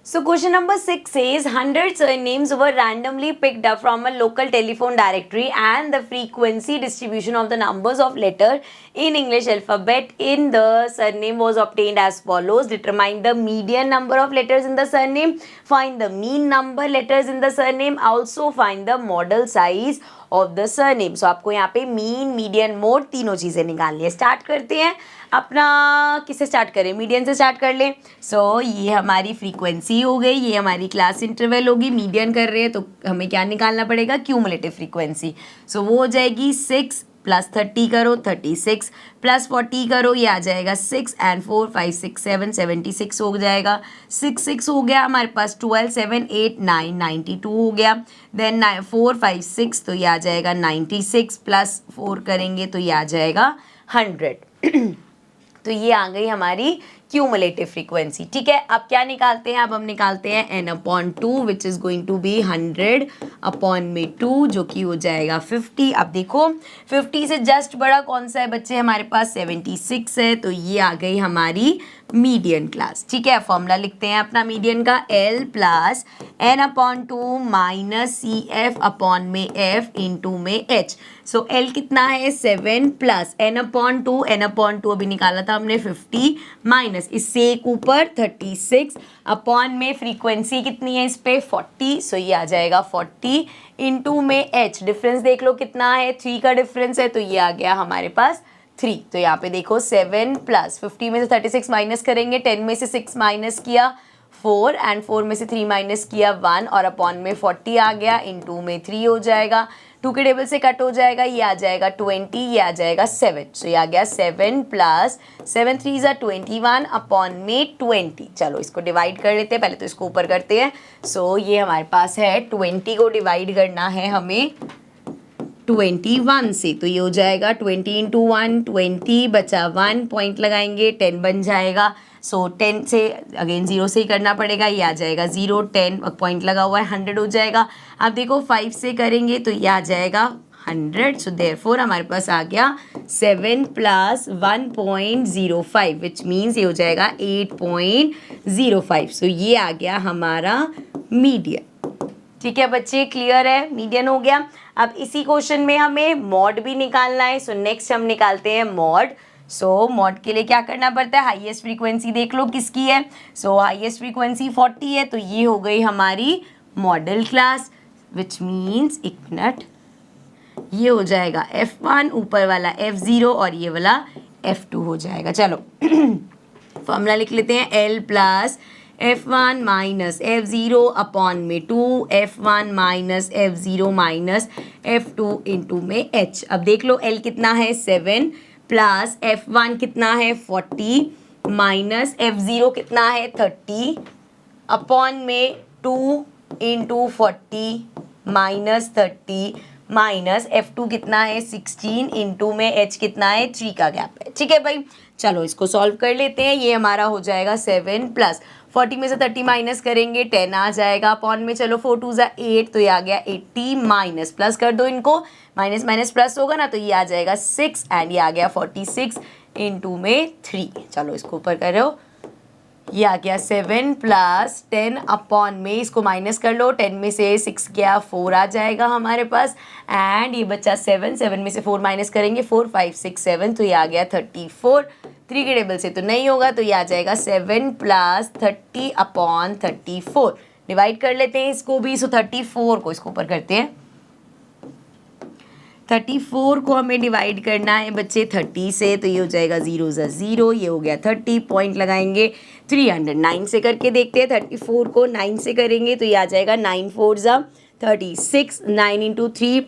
So question number 6 says 100 surnames were randomly picked up from a local telephone directory and the frequency distribution of the numbers of letter in English alphabet in the surname was obtained as follows. Determine the median number of letters in the surname. Find the mean number letters in the surname. Also find the model size of the surname. सो आपको यहाँ पे mean, median, mode तीनों चीज़ें निकालनी है। Start करते हैं अपना, किससे स्टार्ट करें, मीडियन से स्टार्ट कर लें। सो ये हमारी फ्रीक्वेंसी हो गई, ये हमारी क्लास इंटरवल होगी। मीडियन कर रहे हैं तो हमें क्या निकालना पड़ेगा, क्यूमुलेटिव फ्रीक्वेंसी। सो वो हो जाएगी 6 प्लस 30 करो 36, प्लस 40 करो ये आ जाएगा 6 एंड 4 5 6 7 76 हो जाएगा। 6 हो गया हमारे पास, 12 7 8 9 92 हो गया। देन 4 5 6 तो ये आ जाएगा 96, प्लस 4 करेंगे तो ये आ जाएगा 100। तो ये आ गई हमारी क्यूमुलेटिव फ्रीक्वेंसी। ठीक है, अब क्या निकालते हैं, अब हम निकालते हैं n/2 which is going to be 100/2 जो कि हो जाएगा 50। अब देखो 50 से जस्ट बड़ा कौन सा है बच्चे, हमारे पास 76 है। तो ये आ गई हमारी मीडियन क्लास। ठीक है, फॉर्मूला लिखते हैं अपना मीडियन का, L plus n/2 minus CF/f into में H। सो L कितना है 7 प्लस n/2 अभी निकाला था हमने 50 माइनस इससे एक ऊपर 36 अपॉन में फ्रीक्वेंसी कितनी है इस पे 40। सो ये आ जाएगा 40 इंटू में H। डिफरेंस देख लो कितना है, 3 का डिफरेंस है। तो ये आ गया हमारे पास 3। तो यहाँ पे देखो 7 प्लस 50 में से 36 माइनस करेंगे, 10 में से 6 माइनस किया 4 एंड 4 में से 3 माइनस किया 1 और अपॉन में 40 आ गया, इंटू में 3 हो जाएगा। 2 के टेबल से कट हो जाएगा, ये आ जाएगा 20, ये आ जाएगा 7। सो ये आ गया 7 प्लस 7 3 ज़ा 21 अपॉन में 20। चलो इसको डिवाइड कर लेते हैं, पहले तो इसको ऊपर करते हैं। सो ये हमारे पास है 20 को डिवाइड करना है हमें 21 से, तो ये हो जाएगा 20 इंटू 1 20 बचा 1 पॉइंट लगाएंगे 10 बन जाएगा। सो 10 से अगेन 0 से ही करना पड़ेगा, ये आ जाएगा 0 10 पॉइंट लगा हुआ है 100 हो जाएगा। अब देखो 5 से करेंगे तो ये आ जाएगा 100। सो देयरफॉर हमारे पास आ गया 7 प्लस 1.05 विच मीन्स ये हो जाएगा 8.05। सो ये आ गया हमारा मीडियन। ठीक है बच्चे, क्लियर है, मीडियन हो गया। अब इसी क्वेश्चन में हमें मॉड भी निकालना है। सो नेक्स्ट हम निकालते हैं मॉड। सो मॉड के लिए क्या करना पड़ता है, हाईएस्ट फ्रीक्वेंसी देख लो किसकी है। सो हाईएस्ट फ्रीक्वेंसी 40 है, तो ये हो गई हमारी मॉडल क्लास विच मीन्स, एक मिनट, ये हो जाएगा F1 ऊपर वाला F0 और ये वाला F2 हो जाएगा। चलो फॉर्मूला लिख लेते हैं, L plus F1 minus F0 upon में 2 F1 minus F0 minus F2 into में H। अब देख लो L कितना है 7 प्लस F1 कितना है 40 माइनस F0 कितना है 30 अपॉन में 2 इंटू 40 माइनस 30 माइनस F2 कितना है 16 इंटू में H कितना है 3 का गैप है। ठीक है भाई, चलो इसको सॉल्व कर लेते हैं। ये हमारा हो जाएगा 7 प्लस 40 में से 30 माइनस करेंगे 10 आ जाएगा अपॉन में, चलो 4 2 ज़ा 8 तो ये आ गया 80 माइनस प्लस कर दो इनको, माइनस माइनस प्लस होगा ना तो ये आ जाएगा 6 एंड ये आ गया 46 इंटू में 3। चलो इसको ऊपर करो, ये आ गया 7 प्लस 10 अपॉन में, इसको माइनस कर लो, 10 में से 6 गया 4 आ जाएगा हमारे पास एंड ये बच्चा 7 में से 4 माइनस करेंगे 4 5 6 7 तो ये आ गया 34। 3 के टेबल से तो नहीं होगा तो ये आ जाएगा 7 प्लस 30 अपॉन 34। डिवाइड कर लेते हैं इसको भी। सो 34 को इसको ऊपर करते हैं, 34 को हमें डिवाइड करना है बच्चे 30 से, तो ये हो जाएगा 0 ज़ा 0, ये हो गया 30 पॉइंट लगाएंगे 309 से करके देखते हैं। 34 को 9 से करेंगे तो ये आ जाएगा 9 4 ज़ा 36 9 इंटू 3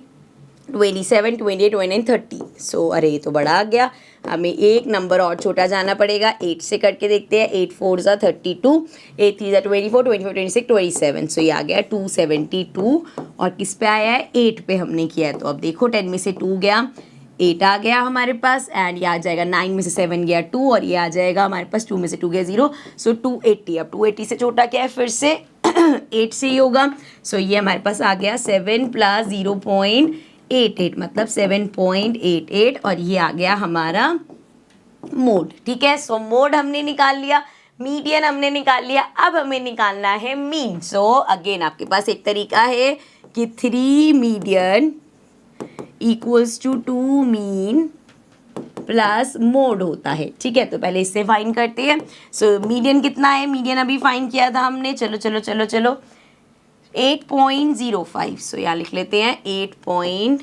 27 28 29 30। सो अरे ये तो बड़ा आ गया, हमें एक नंबर और छोटा जाना पड़ेगा। 8 से करके देखते हैं, 8 4 ज़ा 32 8 3 ज़ा 24 24 26 27। सो ये आ गया 272 और किस पे आया है 8 पे हमने किया है। तो अब देखो 10 में से 2 गया 8 आ गया हमारे पास एंड ये आ जाएगा 9 में से 7 गया 2 और ये आ जाएगा हमारे पास 2 में से 2 गया 0। सो 280। अब 280 से छोटा क्या है फिर से 8 से ही होगा। सो ये हमारे पास आ गया 7 प्लस 0.88 मतलब 7.88 और ये आ गया हमारा मोड। ठीक है, सो मोड हमने निकाल लिया, मीडियन हमने निकाल लिया, अब हमें निकालना है मीन। सो अगेन आपके पास एक तरीका है कि 3 median equals to 2 mean plus mode होता है। ठीक है, तो पहले इससे फाइन करते हैं। सो मीडियन कितना है, मीडियन अभी फाइन किया था हमने, चलो चलो चलो चलो 8.05। सो यहाँ लिख लेते हैं 8.05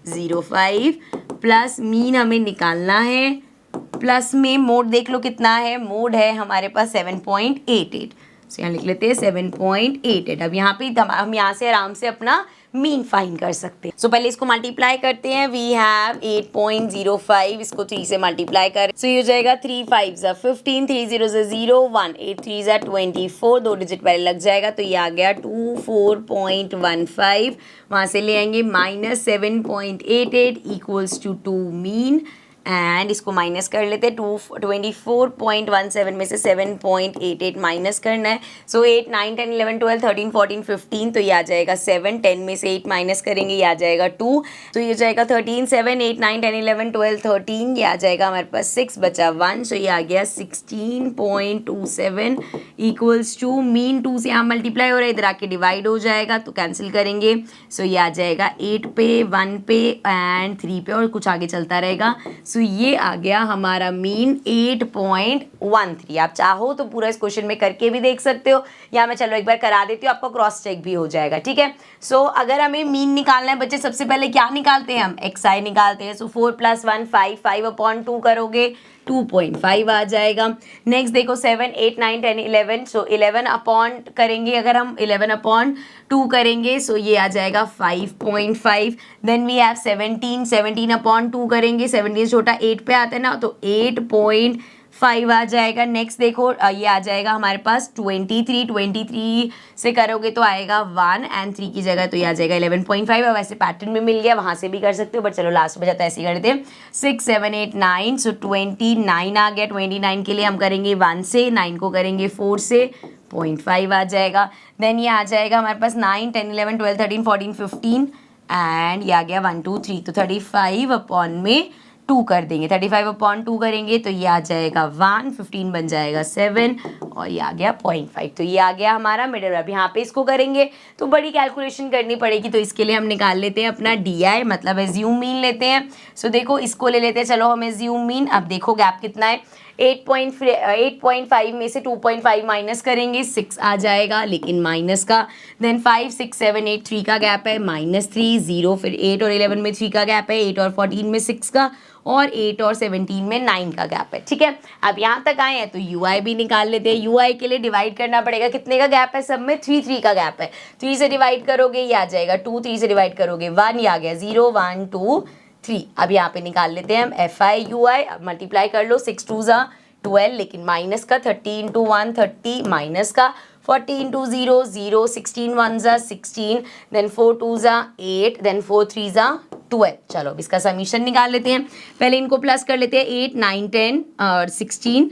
0.05 प्लस मीन हमें निकालना है, प्लस में मोड देख लो कितना है, मोड है हमारे पास 7.88। सो यहाँ लिख लेते हैं 7.88। अब यहाँ पे हम यहाँ से आराम से अपना मीन फाइंड कर सकते हैं। सो पहले इसको मल्टीप्लाई करते हैं। वी हैव 8.05, इसको 3 से मल्टीप्लाई कर, सो ये हो जाएगा 3 5 15, 3 0 0 1 8 3 24, 2 डिजिट पहले लग जाएगा तो ये आ गया 24.15। वहाँ से ले आएंगे -7.88 इक्वल्स टू 2 मीन, एंड इसको माइनस कर लेते हैं। 24.17 में से 7.88 माइनस करना है। सो 8 9 10 11 12 13 14 15, तो ये आ जाएगा 7। 10 में से 8 माइनस करेंगे, ये आ जाएगा 2, तो ये हो जाएगा 13 7 8 9 10 11 12 13, ये आ जाएगा हमारे पास 6 बचा 1, सो ये आ गया 16.27 इक्वल्स टू मीन। 2 से यहाँ मल्टीप्लाई हो रहा है, इधर आके डिवाइड हो जाएगा तो कैंसिल करेंगे। सो ये आ जाएगा 8 पे 1 पे एंड 3 पे और कुछ आगे चलता रहेगा। सो ये आ गया हमारा मीन 8.13। आप चाहो तो पूरा इस क्वेश्चन में करके भी देख सकते हो, या मैं चलो एक बार करा देती हूँ, आपको क्रॉस चेक भी हो जाएगा, ठीक है। सो अगर हमें मीन निकालना है बच्चे, सबसे पहले क्या निकालते हैं हम, एक्सआई निकालते हैं। सो 4 + 1 5, 5/2 करोगे 2.5 आ जाएगा। नेक्स्ट देखो 7 8 9 10 11, सो 11 अपॉन करेंगे, अगर हम 11/2 करेंगे सो ये आ जाएगा 5.5। देन वी हैव 17 17/2 करेंगे, 17 छोटा 8 पे आता है ना, तो 8.5 आ जाएगा। नेक्स्ट देखो ये आ जाएगा हमारे पास 23 से करोगे तो आएगा 1 एंड 3 की जगह तो ये आ जाएगा 11.5। अब वैसे पैटर्न में मिल गया, वहाँ से भी कर सकते हो, बट चलो लास्ट में जाता है ऐसे ही कर देते हैं। 6 7 8 9, सो 29 आ गया। 29 के लिए हम करेंगे 1 से, 9 को करेंगे 4 से, 0.5 आ जाएगा। देन ये आ जाएगा हमारे पास 9 10 11 12 13 14 15 एंड ये आ गया 1 2 3, तो 35/2 कर देंगे। 35/2 करेंगे तो ये आ जाएगा 1, 15 बन जाएगा 7 और ये आ गया 0.5। तो ये आ गया हमारा मिडल। अब यहाँ पे इसको करेंगे तो बड़ी कैलकुलेशन करनी पड़ेगी, तो इसके लिए हम निकाल लेते हैं अपना DI, मतलब एज्यूम मीन लेते हैं। सो देखो इसको ले लेते हैं, चलो हम एज्यूम मीन। अब देखो गैप कितना है, 8.5 में से 2.5 माइनस करेंगे 6 आ जाएगा, लेकिन माइनस का। देन 5 6 7 8 3 का गैप है, -3 0, फिर 8 और 11 में 3 का गैप है, 8 और 14 में 6 का, और 8 और 17 में 9 का गैप है, ठीक है। अब यहाँ तक आए हैं तो UI भी निकाल लेते हैं। UI के लिए डिवाइड करना पड़ेगा, कितने का गैप है सब में, 3 का गैप है। 3 से डिवाइड करोगे ये आ जाएगा 2, 3 से डिवाइड करोगे 1, ये आ गया 0 1 2 3। अब यहाँ पे निकाल लेते हैं हम FI UI। अब मल्टीप्लाई कर लो, 6 2 12, लेकिन माइनस का 30 × 1 30, माइनस का 40 × 0 0, 16 1 16, देन 4 2 8, देन 4 3 12। चलो अब इसका समीशन निकाल लेते हैं। पहले इनको प्लस कर लेते हैं, 8 9 10 और 16,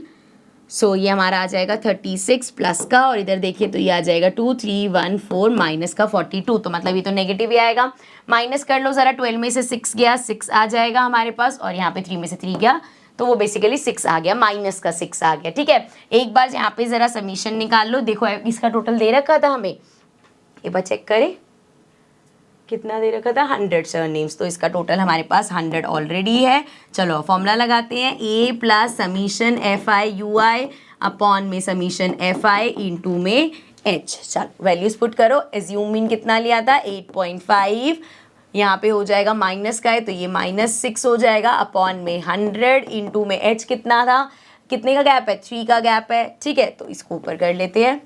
सो ये हमारा आ जाएगा 36 प्लस का, और इधर देखिए तो ये आ जाएगा 2 3 1 4 माइनस का 42, तो मतलब ये तो नेगेटिव ही आएगा। माइनस कर लो ज़रा, 12 में से 6 गया 6 आ जाएगा हमारे पास, और यहाँ पे 3 में से 3 गया तो वो बेसिकली 6 आ गया, माइनस का 6 आ गया, ठीक है। एक बार यहाँ पे ज़रा समीशन निकाल लो। देखो इसका टोटल दे रखा था हमें, एक बार चेक करें कितना दे रखा था, 100 सरनेम्स, तो इसका टोटल हमारे पास 100 ऑलरेडी है। चलो फॉर्मूला लगाते हैं, A plus summation FI UI upon में समीशन FI इंटू में H। चलो वैल्यूज पुट करो। एज्यूम मीन कितना लिया था, 8.5, यहाँ पे हो जाएगा माइनस का है तो ये -6 हो जाएगा, अपॉन में 100 इंटू में H कितना था, कितने का गैप है, 3 का गैप है, ठीक है। तो इसको ऊपर कर लेते हैं,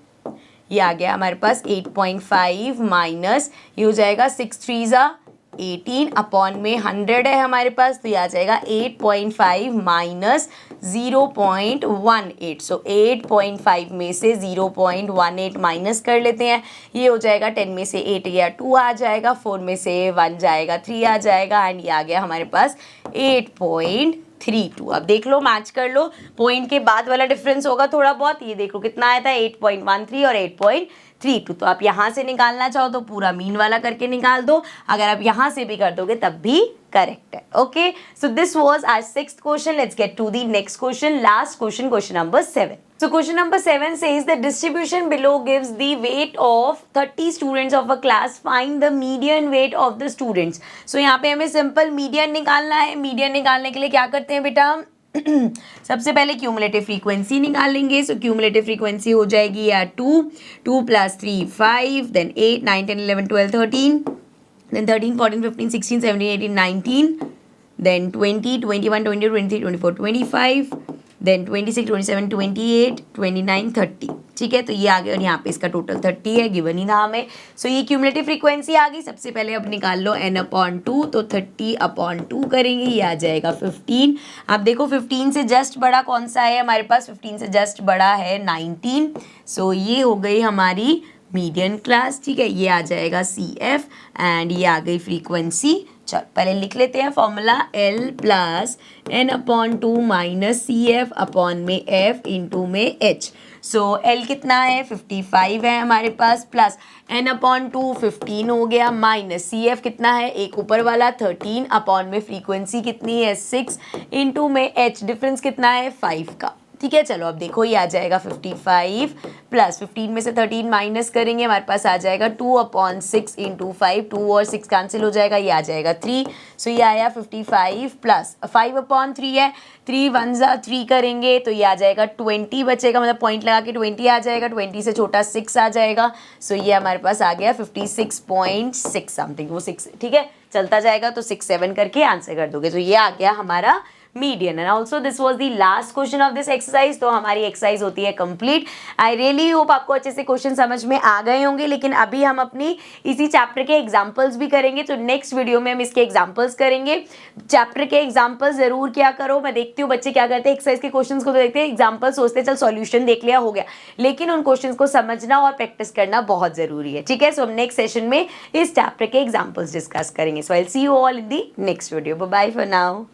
ये आ गया हमारे पास 8.5 माइनस, ये हो जाएगा 6 3 18, अपॉन में 100 है हमारे पास, तो ये आ जाएगा 8.5 माइनस 0.18। सो 8.5 में से 0.18 माइनस कर लेते हैं, ये हो जाएगा 10 में से 8 गया 2 आ जाएगा, 4 में से 1 जाएगा 3 आ जाएगा, एंड ये आ गया हमारे पास 8.32। अब देख लो, मैच कर लो, पॉइंट के बाद वाला डिफरेंस होगा थोड़ा बहुत। ये देखो कितना आया था, 8.13 और 8.32। तो आप यहाँ से निकालना चाहो तो पूरा मीन वाला करके निकाल दो, अगर आप यहाँ से भी कर दोगे तब भी करेक्ट है। Okay, so this was our 6th question. Let's get to the next question, last question, question number 7. So question number 7 says the distribution below gives the weight of 30 students of a class. Find the median weight of the students. So यहाँ पे हमें simple median निकालना है। Median निकालने के लिए क्या करते हैं बेटा, सबसे पहले क्यूमुलेटिव फ्रीक्वेंसी निकालेंगे। सो क्यूमुलेटिव फ्रीक्वेंसी हो जाएगी या 2 2 + 3 5, देन 8 9 10 11 12 13, then 13, 14, 15, 16, 17, 18, 19, then 20, 21, 22, 23, 24, 25, then 26, 27, 28, 29, 30. ठीक है, तो ये आ गया और यहाँ पे इसका टोटल 30 है, गिवन ही था हमें. सो ये क्यूमुलेटिव फ्रीक्वेंसी आ गई. सबसे पहले अब निकाल लो n/2, तो 30/2 करेंगे, ये आ जाएगा 15. अब देखो 15 से जस्ट बड़ा कौन सा है हमारे पास, 15 से जस्ट बड़ा है 19. सो ये हो गई हमारी मीडियन क्लास. ठीक है, ये आ जाएगा CF एंड ये आ गई फ्रीक्वेंसी. चलो पहले लिख लेते हैं formula, L plus n/2 minus CF upon में F इंटू में H. सो L कितना है 55 है हमारे पास, प्लस n/2 15 हो गया, माइनस CF कितना है एक ऊपर वाला 13 अपॉन में फ्रीक्वेंसी कितनी है 6 इंटू में H डिफरेंस कितना है 5 का. ठीक है, चलो अब देखो ये आ जाएगा 55 प्लस 15 में से 13 माइनस करेंगे, हमारे पास आ जाएगा 2/6 इंटू 5, 2 और 6 कैंसिल हो जाएगा, ये आ जाएगा 3. सो ये आया 55 प्लस 5/3 है, 3 1 जा 3 करेंगे तो ये आ जाएगा 20 बचेगा, मतलब पॉइंट लगा के 20 आ जाएगा, 20 से छोटा 6 आ जाएगा. सो ये हमारे पास आ गया 56.6 समथिंग, वो 6. ठीक है, चलता जाएगा तो 6 7 करके आंसर कर दोगे. तो ये आ गया हमारा median. And also this was the last question of this exercise. तो हमारी एक्सरसाइज होती है कंप्लीट. आई रियली होप आपको अच्छे से क्वेश्चन समझ में आ गए होंगे, लेकिन अभी हम अपनी इसी चैप्टर के एग्जांपल्स भी करेंगे. तो नेक्स्ट वीडियो में हम इसके एग्जांपल्स करेंगे. चैप्टर के एग्जांपल्स जरूर क्या करो, मैं देखती हूँ बच्चे क्या करते हैं, एक्सरसाइज के क्वेश्चंस को तो देखते हैं, एग्जांपल सोचते चल सॉल्यूशन देख लिया हो गया, लेकिन उन क्वेश्चंस को समझना और प्रैक्टिस करना बहुत जरूरी है. ठीक है, सो हम नेक्स्ट सेशन में इस चैप्टर के एग्जांपल्स डिस्कस करेंगे. So I will see you all in the next video. Bye bye for now.